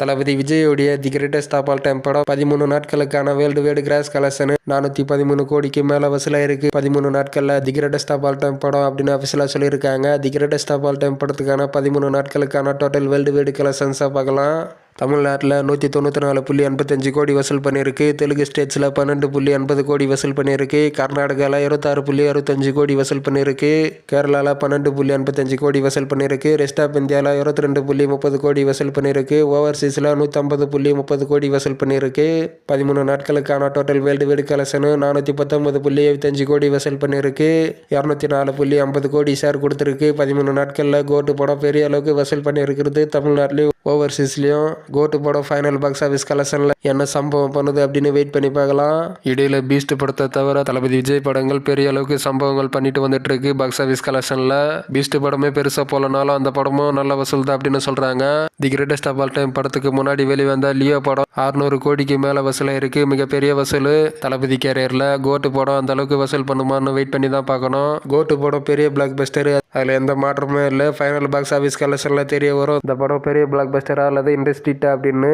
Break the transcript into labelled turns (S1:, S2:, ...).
S1: தளபதி விஜயோடைய the greatest of all time படம் 13 நாட்களுக்கான வேர்ல்டு வைடு கிராஸ் கலெக்ஷன் 413 கோடிக்கு மேல வசூலாயிருக்கு. 13 நாட்கள்ல the greatest of all time படம் அப்படின்னு அபிஷியலா சொல்லியிருக்காங்க. The greatest of all time படத்துக்கான 13 நாட்களுக்கான டோட்டல் வேர்ல்டு வைடு கலெக்ஷன்ஸா பார்க்கலாம். தமிழ்நாட்டில் 194.85 கோடி வசூல் பண்ணியிருக்கு. தெலுங்கு ஸ்டேட்ஸில் 12.80 கோடி வசூல் பண்ணியிருக்கு. கர்நாடகாவில் 26.65 கோடி வசூல் பண்ணியிருக்கு. கேரளாவில் 12.85 கோடி வசூல் பண்ணியிருக்கு. ரெஸ்ட் ஆஃப் இந்தியாவில் 22.30 கோடி வசூல் பண்ணியிருக்கு. ஓவர்சீஸில் 150.30 கோடி வசூல் பண்ணியிருக்கு. 13 நாட்களுக்கான டோட்டல் வேர்ல்டு வைடு கலெக்ஷன் 419.75 கோடி வசூல் பண்ணியிருக்கு. 204.50 கோடி ஷேர் கொடுத்துருக்கு. 13 நாட்களில் கோட்டு படம் பெரிய அளவுக்கு வசூல் பண்ணியிருக்கிறது. தமிழ்நாட்டிலையும் ஓவர்சீஸ்லையும் கோட்டு படம் ஃபைனல் பாக்ஸ் ஆஃபீஸ் கலெக்ஷனில் என்ன சம்பவம் பண்ணுது அப்படின்னு வெயிட் பண்ணி பார்க்கலாம். இடையில பீஸ்ட் படத்தை தவிர தளபதி விஜய் படங்கள் பெரிய அளவுக்கு சம்பவங்கள் பண்ணிட்டு வந்துட்டு இருக்கு. பாக்ஸ் ஆஃபீஸ் கலெக்ஷனில் பீஸ்ட் படமே பெருசாக போலனாலும் அந்த படமும் நல்ல வசூல் தான் அப்படின்னு சொல்றாங்க. The greatest of all time படத்துக்கு முன்னாடி வெளிவந்த லியோ படம் 600 கோடிக்கு மேலே வசூலாயிருக்கு. மிகப்பெரிய வசூல். தளபதி கேரியரில் கோட்டு படம் அந்த அளவுக்கு வசூல் பண்ணுமான்னு வெயிட் பண்ணி தான் பார்க்கணும். கோட்டு படம் பெரிய பிளாக் பஸ்டர், அதில் எந்த மாற்றமும் இல்லை. ஃபைனல் பாக்ஸ் ஆஃபீஸ் கலெக்ஷனில் தெரிய வரும் இந்த படம் பெரிய பிளாக் பஸ்டரா அல்லது இண்டஸ்ட்ரிட்டா அப்படின்னு.